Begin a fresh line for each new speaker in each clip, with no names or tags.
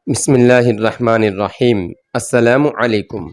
بسم اللہ الرحمن الرحیم۔ السلام علیکم۔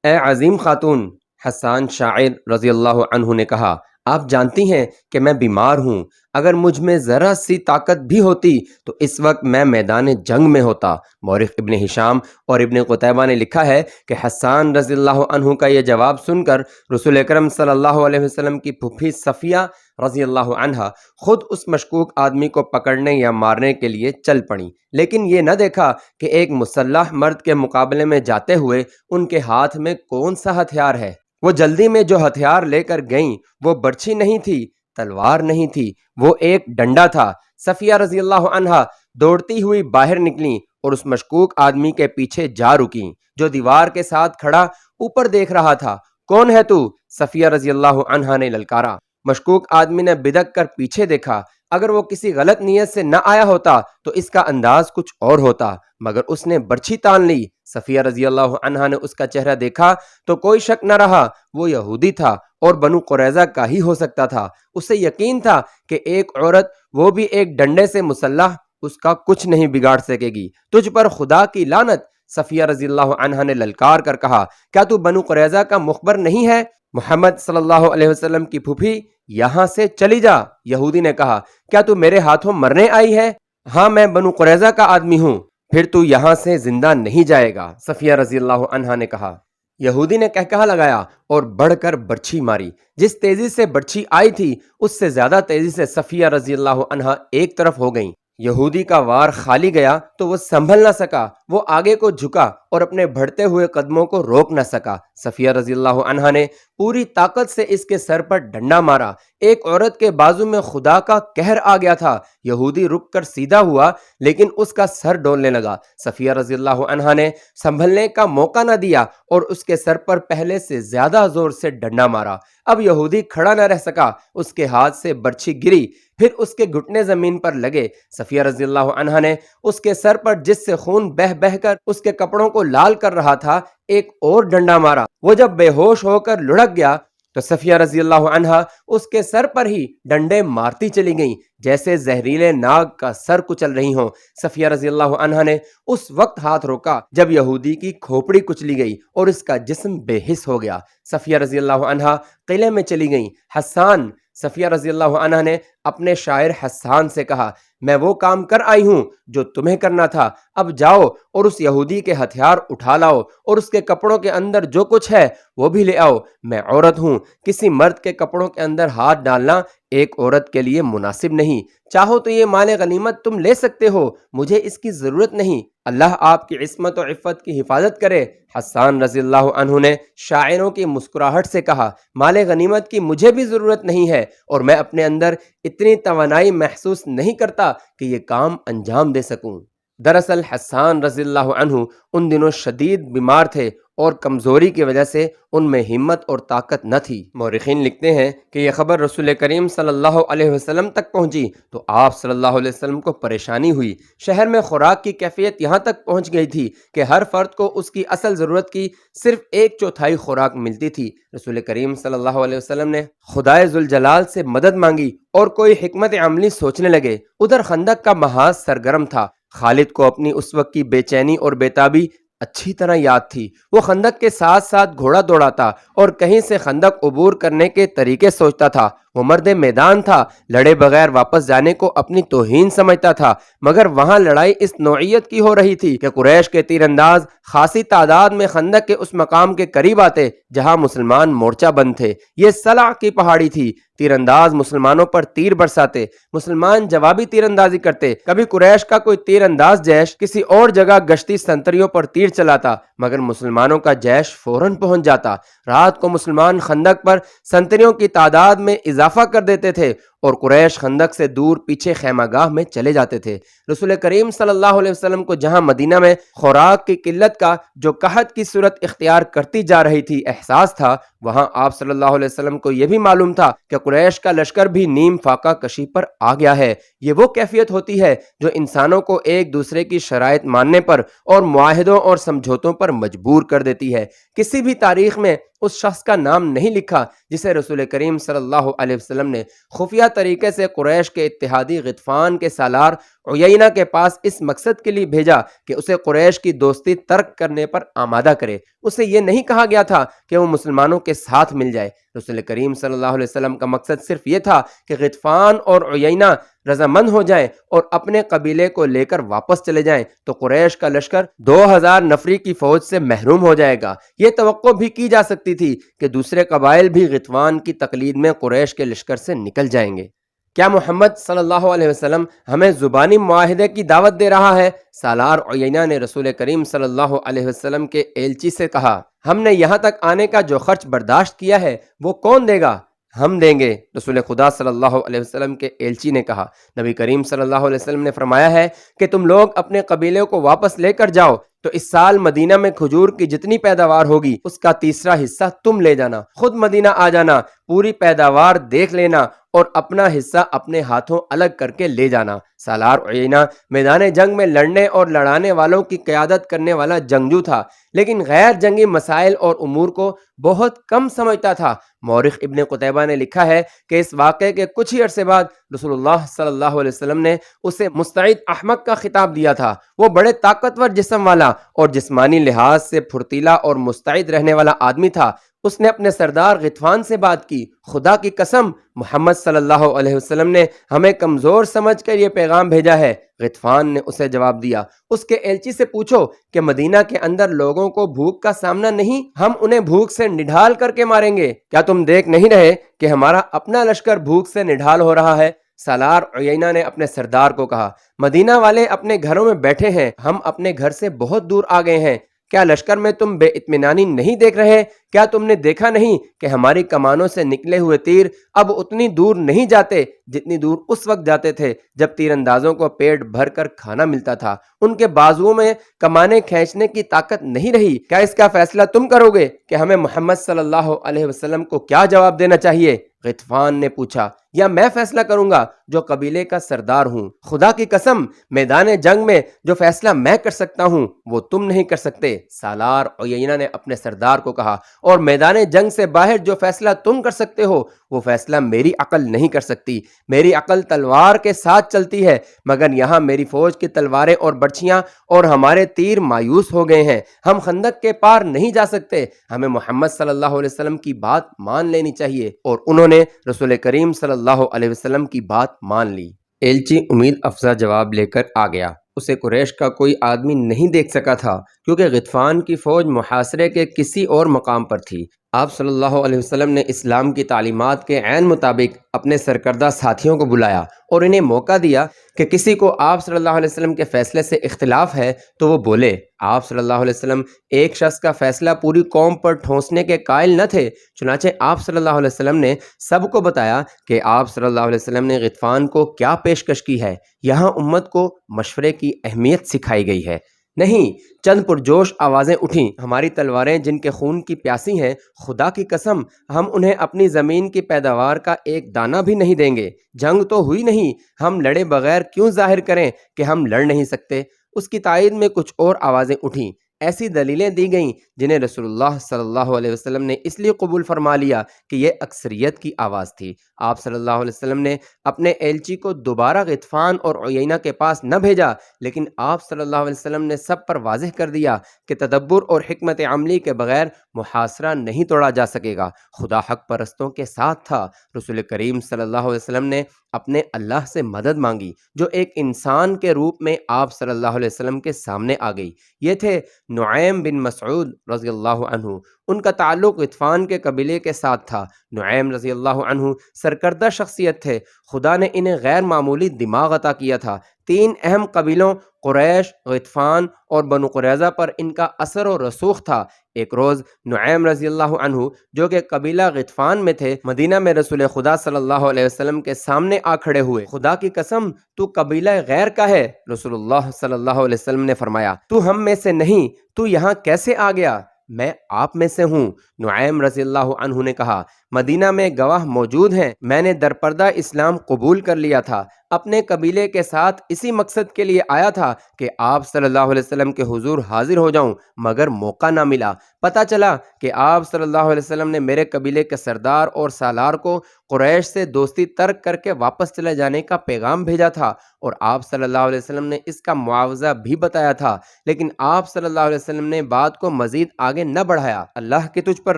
اے عظیم خاتون، حسان شاعر رضی اللہ عنہ نے کہا، آپ جانتی ہیں کہ میں بیمار ہوں، اگر مجھ میں ذرا سی طاقت بھی ہوتی تو اس وقت میں میدان جنگ میں ہوتا۔ مورخ ابن ہشام اور ابن قتیبہ نے لکھا ہے کہ حسان رضی اللہ عنہ کا یہ جواب سن کر رسول اکرم صلی اللہ علیہ وسلم کی پھوپھی صفیہ رضی اللہ عنہا خود اس مشکوک آدمی کو پکڑنے یا مارنے کے لیے چل پڑیں، لیکن یہ نہ دیکھا کہ ایک مسلح مرد کے مقابلے میں جاتے ہوئے ان کے ہاتھ میں کون سا ہتھیار ہے۔ وہ جلدی میں جو ہتھیار لے کر گئیں وہ برچھی نہیں تھی، تلوار نہیں تھی، وہ ایک ڈنڈا تھا۔ صفیہ رضی اللہ عنہا دوڑتی ہوئی باہر نکلیں اور اس مشکوک آدمی کے پیچھے جا رکیں جو دیوار کے ساتھ کھڑا اوپر دیکھ رہا تھا۔ کون ہے تو؟ صفیہ رضی اللہ عنہا نے للکارا۔ مشکوک آدمی نے بدک کر پیچھے دیکھا، اگر وہ کسی غلط نیت سے نہ آیا ہوتا تو اس کا انداز کچھ اور ہوتا، مگر اس نے برچھی تان لی۔ صفیہ رضی اللہ عنہا نے اس کا چہرہ دیکھا تو کوئی شک نہ رہا، وہ یہودی تھا اور بنو قریظہ کا ہی ہو سکتا تھا۔ اسے یقین تھا کہ ایک عورت، وہ بھی ایک ڈنڈے سے مسلح، اس کا کچھ نہیں بگاڑ سکے گی۔ تجھ پر خدا کی لعنت! صفیہ رضی اللہ عنہا نے للکار کر کہا، کیا تو بنو قریظہ کا مخبر نہیں ہے؟ محمد صلی اللہ علیہ وسلم کی پھوپھی، یہاں سے چلی جا۔ یہودی نے کہا، کیا تو میرے ہاتھوں مرنے آئی ہے؟ ہاں، میں بنو قریظہ کا آدمی ہوں۔ پھر تو یہاں سے زندہ نہیں جائے گا، صفیہ رضی اللہ عنہا نے کہا۔ یہودی نے کہا لگایا اور بڑھ کر برچھی ماری۔ جس تیزی سے برچھی آئی تھی اس سے زیادہ تیزی سے صفیہ رضی اللہ عنہا ایک طرف ہو گئیں۔ یہودی کا وار خالی گیا تو وہ سنبھل نہ سکا، وہ آگے کو جھکا اور اپنے بڑھتے ہوئے قدموں کو روک نہ سکا۔ صفیہ رضی اللہ عنہا نے پوری طاقت سے اس کے سر پر ڈنڈا مارا۔ ایک عورت کے بازو میں خدا کا قہر آ گیا تھا۔ یہودی رک کر سیدھا ہوا لیکن اس کا سر ڈولنے لگا۔ صفیہ رضی اللہ عنہا نے سنبھلنے کا موقع نہ دیا اور اس کے سر پر پہلے سے زیادہ زور سے ڈنڈا مارا۔ اب یہودی کھڑا نہ رہ سکا، اس کے ہاتھ سے برچھی گری، پھر اس کے گھٹنے زمین پر لگے۔ صفیہ رضی اللہ عنہا نے اس کے سر پر، جس سے خون بہہ بہہ کر اس کے کپڑوں کو لال کر رہا تھا، ایک اور ڈنڈا مارا۔ وہ جب بے ہوش ہو کر لڑک گیا تو صفیہ رضی اللہ عنہا اس کے سر پر ہی ڈنڈے مارتی چلی گئیں جیسے زہریلے ناگ کا سر کچل رہی ہوں۔ صفیہ رضی اللہ عنہا نے اس وقت ہاتھ روکا جب یہودی کی کھوپڑی کچلی گئی اور اس کا جسم بے حس ہو گیا۔ صفیہ رضی اللہ عنہا قلعے میں چلی گئیں۔ حسان! صفیہ رضی اللہ عنہا نے اپنے شاعر حسان سے کہا، میں وہ کام کر آئی ہوں جو تمہیں کرنا تھا، اب جاؤ اور اس یہودی کے ہتھیار اٹھا لاؤ اور اس کے کپڑوں کے اندر جو کچھ ہے وہ بھی لے آؤ۔ میں عورت ہوں، کسی مرد کے کپڑوں کے اندر ہاتھ ڈالنا ایک عورت کے لیے مناسب نہیں۔ چاہو تو یہ مال غنیمت تم لے سکتے ہو، مجھے اس کی ضرورت نہیں، اللہ آپ کی عصمت و عفت کی حفاظت کرے۔ حسان رضی اللہ عنہ نے شاعروں کی مسکراہٹ سے کہا، مال غنیمت کی مجھے بھی ضرورت نہیں ہے اور میں اپنے اندر اتنی توانائی محسوس نہیں کرتا کہ یہ کام انجام دے سکوں۔ دراصل حسان رضی اللہ عنہ ان دنوں شدید بیمار تھے اور کمزوری کی وجہ سے ان میں ہمت اور طاقت نہ تھی۔ مورخین لکھتے ہیں کہ یہ خبر رسول کریم صلی اللہ علیہ وسلم تک پہنچی تو آپ صلی اللہ علیہ وسلم کو پریشانی ہوئی۔ شہر میں خوراک کی کیفیت یہاں تک پہنچ گئی تھی کہ ہر فرد کو اس کی اصل ضرورت کی صرف 1/4 خوراک ملتی تھی۔ رسول کریم صلی اللہ علیہ وسلم نے خدائے ذوالجلال سے مدد مانگی اور کوئی حکمت عملی سوچنے لگے۔ ادھر خندق کا محاذ سرگرم تھا۔ خالد کو اپنی اس وقت کی بے چینی اور بےتابی اچھی طرح یاد تھی۔ وہ خندق کے ساتھ ساتھ گھوڑا دوڑاتا اور کہیں سے خندق عبور کرنے کے طریقے سوچتا تھا۔ وہ مرد میدان تھا، لڑے بغیر واپس جانے کو اپنی توہین سمجھتا تھا، مگر وہاں لڑائی اس نوعیت کی ہو رہی تھی کہ قریش کے تیر انداز خاصی تعداد میں خندق کے اس مقام کے قریب آتے جہاں مسلمان مورچہ بند تھے۔ یہ سلع کی پہاڑی تھی۔ تیر انداز مسلمانوں پر تیر برساتے، مسلمان جوابی تیر اندازی کرتے۔ کبھی قریش کا کوئی تیر انداز جیش کسی اور جگہ گشتی سنتریوں پر تیر چلاتا، مگر مسلمانوں کا جیش فوراً پہنچ جاتا۔ رات کو مسلمان خندق پر سنتریوں کی تعداد میں اضافہ کر دیتے تھے اور قریش خندق سے دور پیچھے خیمہ گاہ میں چلے جاتے تھے۔ رسول کریم صلی اللہ علیہ وسلم کو جہاں مدینہ میں خوراک کی قلت کا جو قحط کی صورت اختیار کرتی جا رہی تھی احساس تھا، وہاں آپ صلی اللہ علیہ وسلم کو یہ بھی معلوم تھا کہ قریش کا لشکر بھی نیم فاقہ کشی پر آ گیا ہے۔ یہ وہ کیفیت ہوتی ہے جو انسانوں کو ایک دوسرے کی شرائط ماننے پر اور معاہدوں اور سمجھوتوں پر مجبور کر دیتی ہے۔ کسی بھی تاریخ میں اس شخص کا نام نہیں لکھا جسے رسول کریم صلی اللہ علیہ وسلم نے خفیہ طریقے سے قریش کے اتحادی غطفان کے سالار عیینہ کے پاس اس مقصد کے لیے بھیجا کہ اسے قریش کی دوستی ترک کرنے پر آمادہ کرے۔ اسے یہ نہیں کہا گیا تھا کہ وہ مسلمانوں کے ساتھ مل جائے۔ رسول کریم صلی اللہ علیہ وسلم کا مقصد صرف یہ تھا کہ غطفان اور عیینہ رضامند ہو جائیں اور اپنے قبیلے کو لے کر واپس چلے جائیں تو قریش کا لشکر 2000 نفری کی فوج سے محروم ہو جائے گا۔ یہ توقع بھی کی جا سکتی تھی کہ دوسرے قبائل بھی غطفان کی تقلید میں قریش کے لشکر سے نکل جائیں گے۔ کیا محمد صلی اللہ علیہ وسلم ہمیں زبانی معاہدے کی دعوت دے رہا ہے؟ سالار عیینہ نے رسول کریم صلی اللہ علیہ وسلم کے ایلچی سے کہا، ہم نے یہاں تک آنے کا جو خرچ برداشت کیا ہے وہ کون دے گا؟ ہم دیں گے۔ رسول خدا صلی اللہ علیہ وسلم کے ایلچی نے کہا، نبی کریم صلی اللہ علیہ وسلم نے فرمایا ہے کہ تم لوگ اپنے قبیلے کو واپس لے کر جاؤ تو اس سال مدینہ میں کھجور کی جتنی پیداوار ہوگی اس کا تیسرا حصہ تم لے جانا، خود مدینہ آ جانا، پوری پیداوار دیکھ لینا اور اپنا حصہ اپنے ہاتھوں الگ کر کے لے جانا۔ سالار عیینہ میدان جنگ میں لڑنے اور لڑانے والوں کی قیادت کرنے والا جنگجو تھا، لیکن غیر جنگی مسائل اور امور کو بہت کم سمجھتا تھا۔ مورخ ابن قتیبہ نے لکھا ہے کہ اس واقعے کے کچھ ہی عرصے بعد رسول اللہ صلی اللہ علیہ وسلم نے اسے مستعد احمق کا خطاب دیا تھا۔ وہ بڑے طاقتور جسم والا اور جسمانی لحاظ سے پھرتیلا اور مستعد رہنے والا آدمی تھا۔ اس نے اپنے سردار غطفان سے بات کی، خدا کی قسم محمد صلی اللہ علیہ وسلم نے ہمیں کمزور سمجھ کر یہ پیغام بھیجا ہے۔ غطفان نے اسے جواب دیا، اس کے ایلچی سے پوچھو کہ مدینہ کے اندر لوگوں کو بھوک کا سامنا نہیں، ہم انہیں بھوک سے نڈھال کر کے ماریں گے۔ کیا تم دیکھ نہیں رہے کہ ہمارا اپنا لشکر بھوک سے نڈھال ہو رہا ہے؟ سالار عیینہ نے اپنے سردار کو کہا، مدینہ والے اپنے گھروں میں بیٹھے ہیں، ہم اپنے گھر سے بہت دور آ گئے ہیں۔ کیا لشکر میں تم بے اطمینانی نہیں دیکھ رہے؟ کیا تم نے دیکھا نہیں کہ ہماری کمانوں سے نکلے ہوئے تیر اب اتنی دور نہیں جاتے جتنی دور اس وقت جاتے تھے جب تیر اندازوں کو پیٹ بھر کر کھانا ملتا تھا؟ ان کے بازوؤں میں کمانیں کھینچنے کی طاقت نہیں رہی۔ کیا اس کا فیصلہ تم کرو گے کہ ہمیں محمد صلی اللہ علیہ وسلم کو کیا جواب دینا چاہیے؟ غطفان نے پوچھا، یا میں فیصلہ کروں گا جو قبیلے کا سردار ہوں؟ خدا کی قسم میدان جنگ میں جو فیصلہ میں کر سکتا ہوں وہ تم نہیں کر سکتے۔ سالار عیینہ نے اپنے سردار کو کہا، اور میدان جنگ سے باہر جو فیصلہ تم کر سکتے ہو وہ فیصلہ میری عقل نہیں کر سکتی۔ میری عقل تلوار کے ساتھ چلتی ہے، مگر یہاں میری فوج کی تلواریں اور برچھیاں اور ہمارے تیر مایوس ہو گئے ہیں، ہم خندق کے پار نہیں جا سکتے۔ ہمیں محمد صلی اللہ علیہ وسلم کی بات مان لینی چاہیے۔ اور انہوں نے رسول کریم صلی اللہ علیہ وسلم کی بات مان لی۔ ایلچی امید افزا جواب لے کر آ گیا۔ اسے قریش کا کوئی آدمی نہیں دیکھ سکا تھا کیونکہ غطفان کی فوج محاصرے کے کسی اور مقام پر تھی۔ آپ صلی اللہ علیہ وسلم نے اسلام کی تعلیمات کے عین مطابق اپنے سرکردہ ساتھیوں کو بلایا اور انہیں موقع دیا کہ کسی کو آپ صلی اللہ علیہ وسلم کے فیصلے سے اختلاف ہے تو وہ بولے۔ آپ صلی اللہ علیہ وسلم ایک شخص کا فیصلہ پوری قوم پر ٹھونسنے کے قائل نہ تھے، چنانچہ آپ صلی اللہ علیہ وسلم نے سب کو بتایا کہ آپ صلی اللہ علیہ وسلم نے غطفان کو کیا پیشکش کی ہے۔ یہاں امت کو مشورے کی اہمیت سکھائی گئی ہے۔ نہیں، چند پرجوش آوازیں اٹھیں، ہماری تلواریں جن کے خون کی پیاسی ہیں، خدا کی قسم ہم انہیں اپنی زمین کی پیداوار کا ایک دانہ بھی نہیں دیں گے۔ جنگ تو ہوئی نہیں، ہم لڑے بغیر کیوں ظاہر کریں کہ ہم لڑ نہیں سکتے؟ اس کی تائید میں کچھ اور آوازیں اٹھیں۔ ایسی دلیلیں دی گئیں جنہیں رسول اللہ صلی اللہ علیہ وسلم نے اس لیے قبول فرما لیا کہ یہ اکثریت کی آواز تھی۔ آپ صلی اللہ علیہ وسلم نے اپنے ایلچی کو دوبارہ غطفان اور عیینہ کے پاس نہ بھیجا، لیکن آپ صلی اللہ علیہ وسلم نے سب پر واضح کر دیا کہ تدبر اور حکمت عملی کے بغیر محاصرہ نہیں توڑا جا سکے گا۔ خدا حق پرستوں کے ساتھ تھا۔ رسول کریم صلی اللہ علیہ وسلم نے اپنے اللہ سے مدد مانگی جو ایک انسان کے روپ میں آپ صلی اللہ علیہ وسلم کے سامنے آ گئی۔ یہ تھے نعیم بن مسعود رضی اللہ عنہ۔ ان کا تعلق غطفان کے قبیلے کے ساتھ تھا۔ نعیم رضی اللہ عنہ سرکردہ شخصیت تھے۔ خدا نے انہیں غیر معمولی دماغ عطا کیا تھا۔ 3 اہم قبیلوں قریش، غطفان اور بنو قریظہ پر ان کا اثر و رسوخ تھا۔ ایک روز نعیم رضی اللہ عنہ جو کہ قبیلہ غطفان میں تھے، مدینہ میں رسول خدا صلی اللہ علیہ وسلم کے سامنے آ کھڑے ہوئے۔ خدا کی قسم تو قبیلہ غیر کا ہے۔ رسول اللہ صلی اللہ علیہ وسلم نے فرمایا، تو ہم میں سے نہیں، تو یہاں کیسے آ گیا؟ میں آپ میں سے ہوں۔ نعیم رضی اللہ عنہ نے کہا، مدینہ میں گواہ موجود ہیں، میں نے درپردہ اسلام قبول کر لیا تھا۔ اپنے قبیلے کے ساتھ اسی مقصد کے لیے آیا تھا کہ آپ صلی اللہ علیہ وسلم کے حضور حاضر ہو جاؤں، مگر موقع نہ ملا۔ پتہ چلا کہ آپ صلی اللہ علیہ وسلم نے میرے قبیلے کے سردار اور سالار کو قریش سے دوستی ترک کر کے واپس چلے جانے کا پیغام بھیجا تھا، اور آپ صلی اللہ علیہ وسلم نے اس کا معاوضہ بھی بتایا تھا، لیکن آپ صلی اللہ علیہ وسلم نے بات کو مزید آگے نہ بڑھایا۔ اللہ کی تجھ پر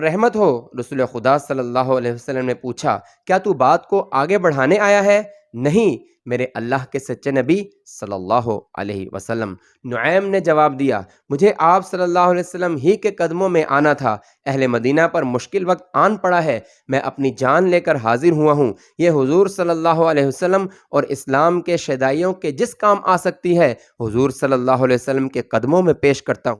رحمت ہو، رسول خدا صلی اللہ علیہ وسلم نے پوچھا، کیا تو بات کو آگے بڑھانے آیا ہے؟ نہیں، میرے اللہ کے سچے نبی صلی اللہ علیہ وسلم۔ نعیم نے جواب دیا، مجھے آپ صلی اللہ علیہ وسلم ہی کے قدموں میں آنا تھا، اہل مدینہ پر مشکل وقت آن پڑا ہے، میں اپنی جان لے کر حاضر ہوا ہوں، یہ حضور صلی اللہ علیہ وسلم اور اسلام کے شیدائیوں کے جس کام آ سکتی ہے، حضور صلی اللہ علیہ وسلم کے قدموں میں پیش کرتا ہوں۔